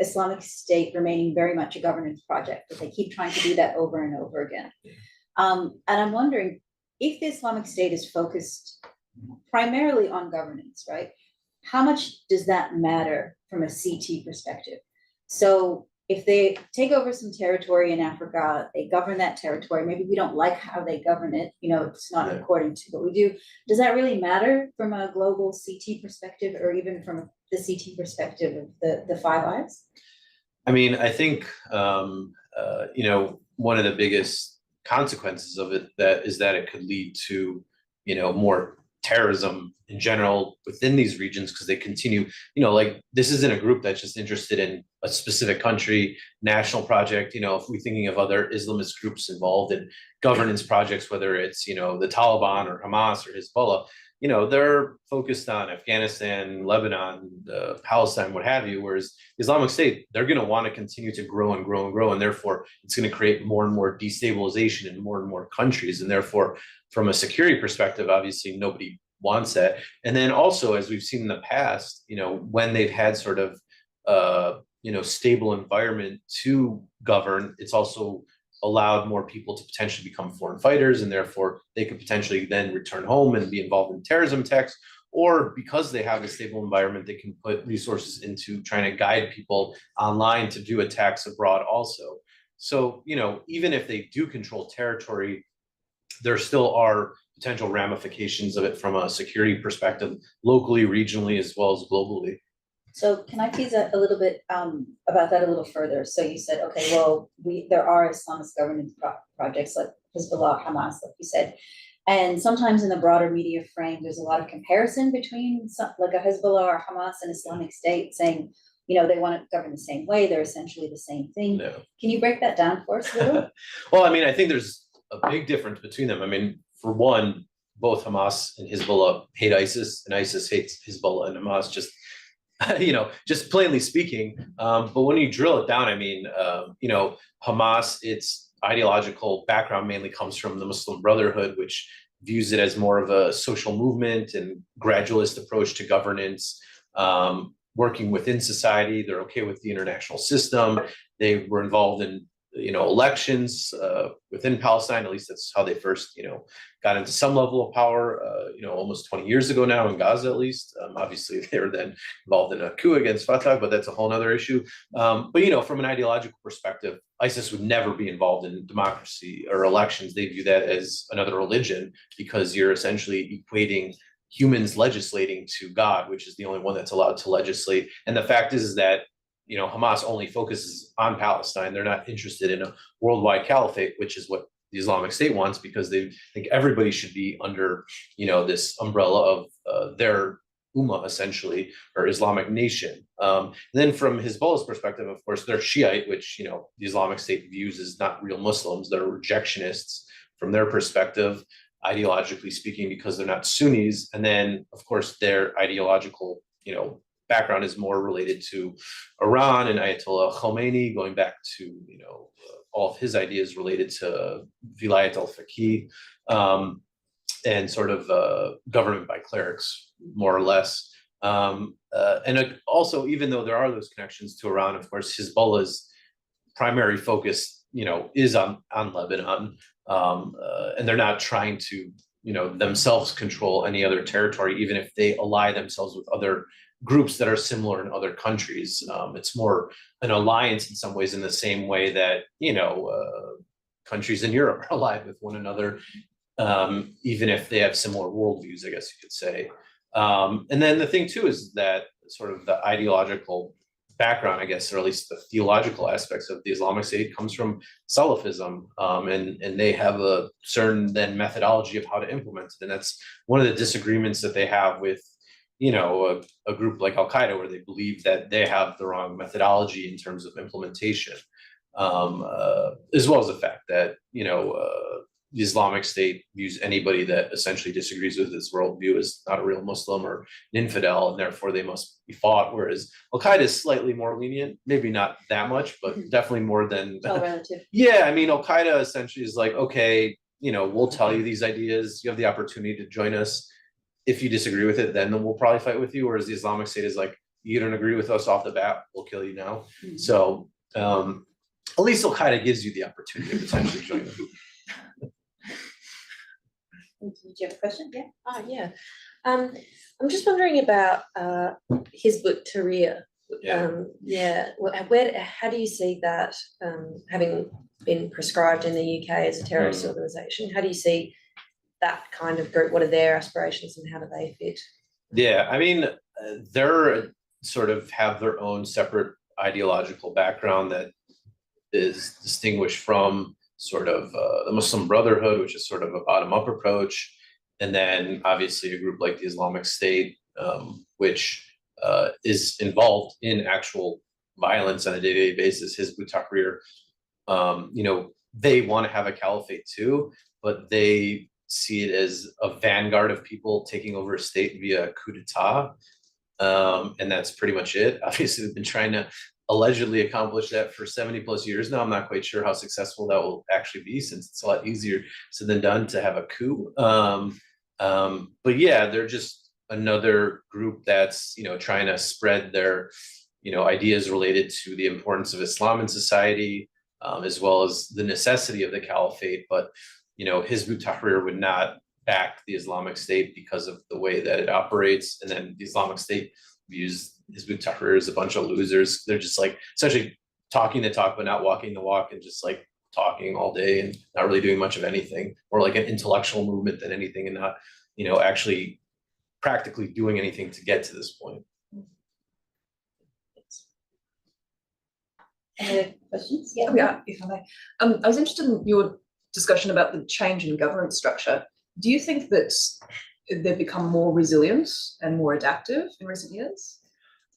Islamic State remaining very much a governance project, but they keep trying to do that over and over again. And I'm wondering if the Islamic State is focused primarily on governance, right? How much does that matter from a CT perspective? So if they take over some territory in Africa, they govern that territory, maybe we don't like how they govern it, it's not according to what we do. Does that really matter from a global CT perspective, or even from the CT perspective of the Five Eyes? I mean, I think, one of the biggest consequences of it is that it could lead to, more terrorism in general within these regions, because they continue, this isn't a group that's just interested in a specific country, national project. If we're thinking of other Islamist groups involved in governance projects, whether it's, the Taliban or Hamas or Hezbollah, they're focused on Afghanistan, Lebanon, Palestine, what have you. Whereas Islamic State, they're going to want to continue to grow and grow and grow. And therefore, it's going to create more and more destabilization in more and more countries. And therefore, from a security perspective, obviously, nobody wants that. And then also, as we've seen in the past, when they've had sort of, stable environment to govern, it's also allowed more people to potentially become foreign fighters, and therefore they could potentially then return home and be involved in terrorism attacks. Or because they have a stable environment, they can put resources into trying to guide people online to do attacks abroad also. So, even if they do control territory there still are potential ramifications of it from a security perspective, locally, regionally, as well as globally. So can I tease a little bit about that a little further? So you said, okay, well, there are Islamist governance projects like Hezbollah, Hamas, like you said. And sometimes in the broader media frame, there's a lot of comparison between like a Hezbollah or Hamas and Islamic State, saying, you know, they want to govern the same way, they're essentially the same thing. No. Can you break that down for us a little? Well, I mean, I think there's a big difference between them. I mean, for one, both Hamas and Hezbollah hate ISIS, and ISIS hates Hezbollah and Hamas, just just plainly speaking. But when you drill it down, I mean, Hamas, its ideological background mainly comes from the Muslim Brotherhood, which views it as more of a social movement and gradualist approach to governance, working within society. They're okay with the international system. They were involved in elections within Palestine. At least that's how they first got into some level of power almost 20 years ago now in Gaza, at least. Obviously they were then involved in a coup against Fatah, but that's a whole other issue. But from an ideological perspective, ISIS would never be involved in democracy or elections. They view that as another religion, because you're essentially equating humans legislating to God, which is the only one that's allowed to legislate. And the fact is that Hamas only focuses on Palestine. They're not interested in a worldwide caliphate, which is what the Islamic State wants, because they think everybody should be under, this umbrella of their Ummah, essentially, or Islamic nation. And then from Hezbollah's perspective, of course, they're Shiite, which, the Islamic State views as not real Muslims. They're rejectionists from their perspective, ideologically speaking, because they're not Sunnis. And then, of course, their ideological, background is more related to Iran and Ayatollah Khomeini, going back to all of his ideas related to Vilayat al-Faqih, and sort of government by clerics, more or less. And also, even though there are those connections to Iran, of course, Hezbollah's primary focus is on Lebanon, and they're not trying to themselves control any other territory, even if they ally themselves with other groups that are similar in other countries. It's more an alliance in some ways, in the same way that countries in Europe are allied with one another, even if they have similar worldviews, I guess you could say. And then the thing too is that sort of the ideological background, I guess, or at least the theological aspects of the Islamic State, comes from Salafism, and they have a certain then methodology of how to implement it. And that's one of the disagreements that they have with a group like Al Qaeda, where they believe that they have the wrong methodology in terms of implementation, as well as the fact that the Islamic State views anybody that essentially disagrees with its worldview as not a real Muslim or an infidel, and therefore they must be fought. Whereas Al Qaeda is slightly more lenient, maybe not that much, but definitely more than. All relative. Yeah, I mean, Al Qaeda essentially is like, okay, we'll tell you these ideas. You have the opportunity to join us. If you disagree with it, then we'll probably fight with you. Whereas the Islamic State is like, you don't agree with us off the bat, we'll kill you now. Mm-hmm. So at least Al Qaeda gives you the opportunity to potentially join them. Did you have a question? Yeah. Yeah. I'm just wondering about Hizb ut-Tahrir. Yeah. How do you see that having been prescribed in the UK as a terrorist organization? How do you see that kind of group? What are their aspirations and how do they fit? Yeah, I mean, they're sort of have their own separate ideological background that is distinguished from sort of the Muslim Brotherhood, which is sort of a bottom-up approach. And then obviously a group like the Islamic State, which is involved in actual violence on a day-to-day basis. Hizb ut-Tahrir, they want to have a caliphate too, but they see it as a vanguard of people taking over a state via coup d'etat. And that's pretty much it. Obviously, they've been trying to allegedly accomplish that for 70 plus years now. I'm not quite sure how successful that will actually be, since it's a lot easier said than done to have a coup. But yeah, they're just another group that's, trying to spread their, ideas related to the importance of Islam in society, as well as the necessity of the caliphate. But Hizb ut-Tahrir would not back the Islamic State because of the way that it operates. And then the Islamic State views Hizb ut-Tahrir as a bunch of losers. They're just like essentially talking the talk, but not walking the walk, and just like talking all day and not really doing much of anything, or like an intellectual movement than anything, and not, actually practically doing anything to get to this point. Any other questions? Yeah. Yeah, if I may. I was interested in your discussion about the change in governance structure. Do you think that they've become more resilient and more adaptive in recent years?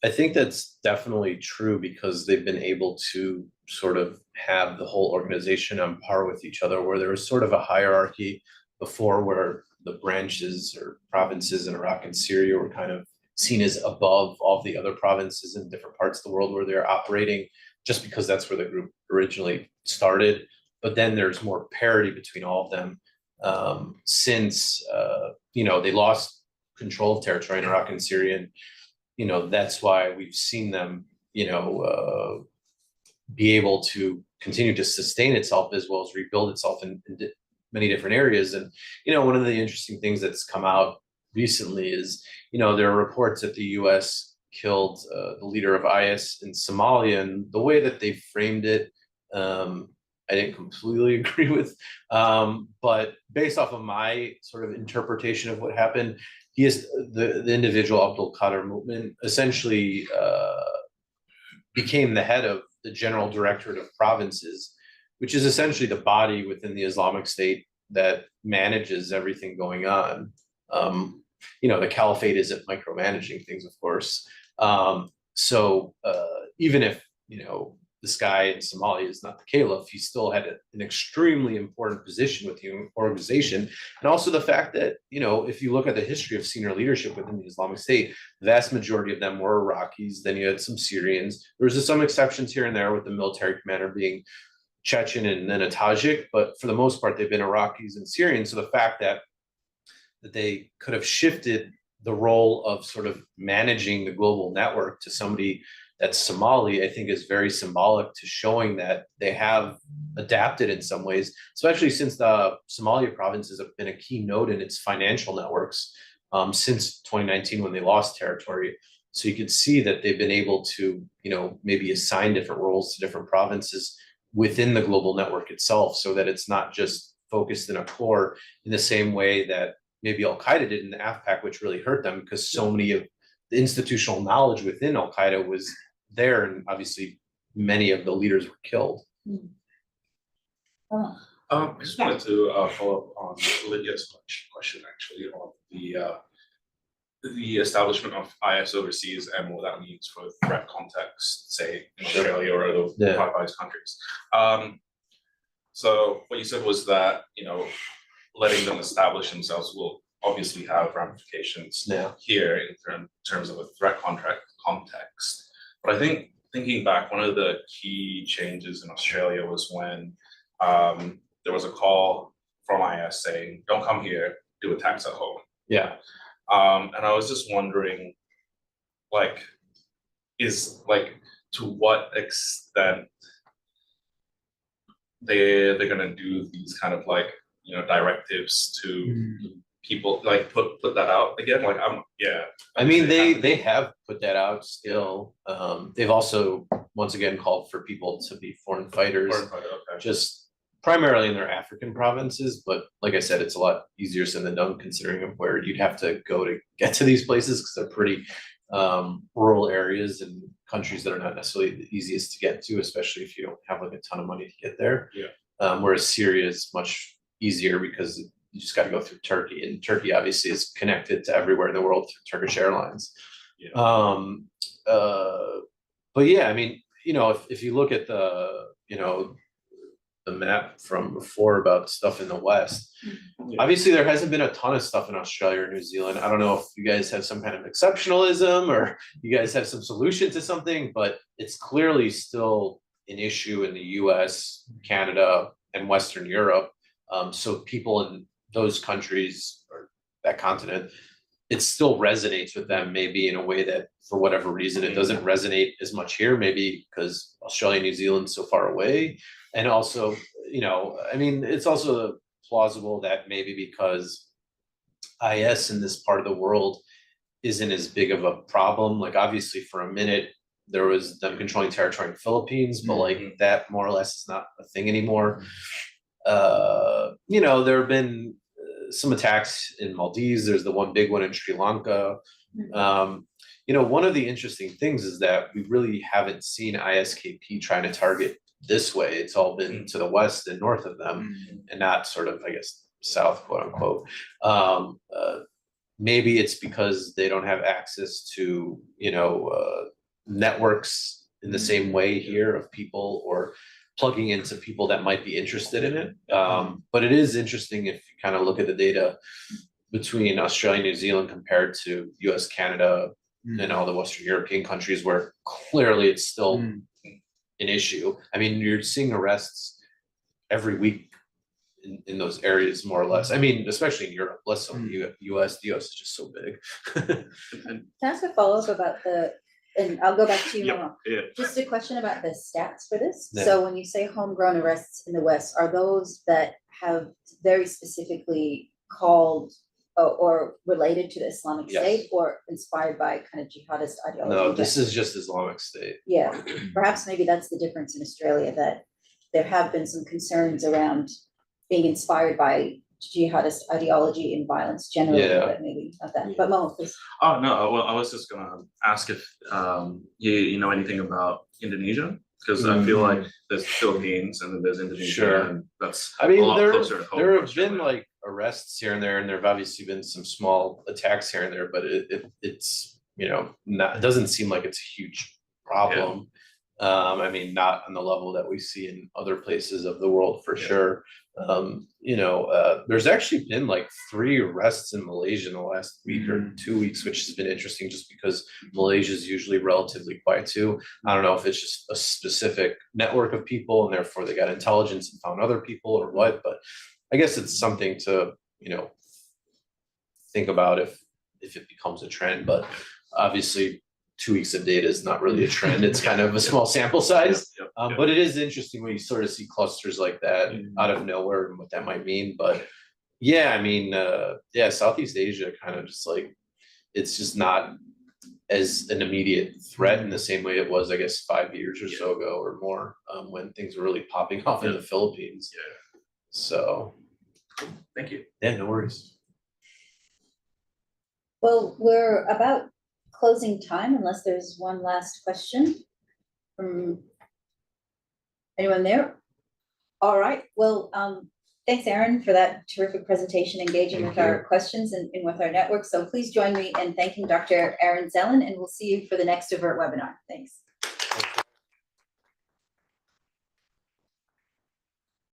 I think that's definitely true because they've been able to sort of have the whole organization on par with each other, where there was sort of a hierarchy before where the branches or provinces in Iraq and Syria were kind of seen as above all the other provinces in different parts of the world where they're operating, just because that's where the group originally started. But then there's more parity between all of them since they lost control of territory in Iraq and Syria, and that's why we've seen them be able to continue to sustain itself as well as rebuild itself in many different areas. And one of the interesting things that's come out recently is there are reports that the US killed the leader of IS in Somalia, and the way that they framed it, I didn't completely agree with, but based off of my sort of interpretation of what happened, he is the individual Abdul Qadir movement essentially became the head of the General Directorate of Provinces, which is essentially the body within the Islamic State that manages everything going on. The caliphate isn't micromanaging things, of course. So even if this guy in Somalia is not the caliph, he still had an extremely important position with the organization. And also the fact that, if you look at the history of senior leadership within the Islamic State, the vast majority of them were Iraqis. Then you had some Syrians. There was some exceptions here and there, with the military commander being Chechen and then a Tajik, but for the most part, they've been Iraqis and Syrians. So the fact that they could have shifted the role of sort of managing the global network to somebody that's Somali, I think is very symbolic to showing that they have adapted in some ways, especially since the Somalia provinces have been a key node in its financial networks since 2019 when they lost territory. So you could see that they've been able to, maybe assign different roles to different provinces within the global network itself, so that it's not just focused in a core in the same way that maybe Al-Qaeda did in the AFPAC, which really hurt them because so many of the institutional knowledge within Al-Qaeda was there, and obviously many of the leaders were killed. I just wanted to follow up on Lydia's question, actually, on the establishment of IS overseas and what that means for threat context, say in Australia or other Five countries. So what you said was that letting them establish themselves will obviously have ramifications here in terms of a threat context. But I think thinking back, one of the key changes in Australia was when there was a call from IS saying, "Don't come here, do attacks at home." Yeah. And I was just wondering, to what extent they're gonna do these kind of directives to people, put that out again. I mean, they have put that out still. They've also once again called for people to be foreign fighters, just primarily in their African provinces. But like I said, it's a lot easier said than done, considering where you'd have to go to get to these places, because they're pretty rural areas and countries that are not necessarily the easiest to get to, especially if you don't have a ton of money to get there. Whereas Syria is much easier because you just got to go through Turkey, and Turkey obviously is connected to everywhere in the world through Turkish Airlines. But yeah, I mean, if you look at the map from before about stuff in the West, obviously there hasn't been a ton of stuff in Australia or New Zealand. I don't know if you guys have some kind of exceptionalism or you guys have some solution to something, but it's clearly still an issue in the US, Canada, and Western Europe. So people in those countries or that continent, it still resonates with them, maybe in a way that for whatever reason it doesn't resonate as much here, maybe because Australia and New Zealand's so far away. And also, I mean, it's also plausible that maybe because IS in this part of the world isn't as big of a problem, like obviously for a minute there was them controlling territory in the Philippines, but like that more or less is not a thing anymore. You know, there have been some attacks in Maldives. There's the one big one in Sri Lanka. You know, one of the interesting things is that we really haven't seen ISKP trying to target this way. It's all been to the west and north of them, and not sort of, I guess, south, quote unquote. Maybe it's because they don't have access to, you know, networks in the same way here of people, or plugging into people that might be interested in it. But it is interesting if you kind of look at the data between Australia and New Zealand compared to US, Canada, and all the Western European countries, where clearly it's still an issue. I mean, you're seeing arrests every week in those areas, more or less. I mean, especially in Europe, less so in the US. The US is just so big. Can I ask a follow-up about and I'll go back to you, Yep, Mama. yeah. Just a question about the stats for this. Yeah. So when you say homegrown arrests in the West, are those that have very specifically called or related to the Islamic Yes. State, or inspired by kind of jihadist ideology? No, this is just Islamic State. Yeah, perhaps maybe that's the difference in Australia, that there have been some concerns around being inspired by jihadist ideology and violence generally, Yeah. but maybe not that. But Mo, please. Oh, no, well, I was just gonna ask if you know anything about Indonesia, because I feel like there's Philippines and then there's Indonesia, Sure. and that's I a mean, lot there closer to home there for have been Australia. like arrests here and there, and there have obviously been some small attacks here and there, but it's, you know, not, it doesn't seem like it's a huge problem. I mean, not on the level that we see in other places of the world, for sure. You know, there's actually been like 3 arrests in Malaysia in the last week or 2 weeks, which has been interesting, just because Malaysia is usually relatively quiet too. I don't know if it's just a specific network of people and therefore they got intelligence and found other people or what, but I guess it's something to, you know, think about if it becomes a trend. But obviously 2 weeks of data is not really a trend. It's kind of a small sample size. Yep. But it is interesting when you sort of see clusters like that out of nowhere and what that might mean. But yeah, I mean, yeah, Southeast Asia kind of just like, it's just not as an immediate threat in the same way it was, I guess, 5 years or so ago or more, when things were really popping off in the Philippines. Yeah. So, Thank you. yeah, no worries. Well, we're about closing time, unless there's one last question from anyone there. All right, well, thanks, Aaron, for that terrific presentation, engaging Thank with our you. questions and with our network. So please join me in thanking Dr. Aaron Zellin, and we'll see you for the next AVERT webinar. Thanks.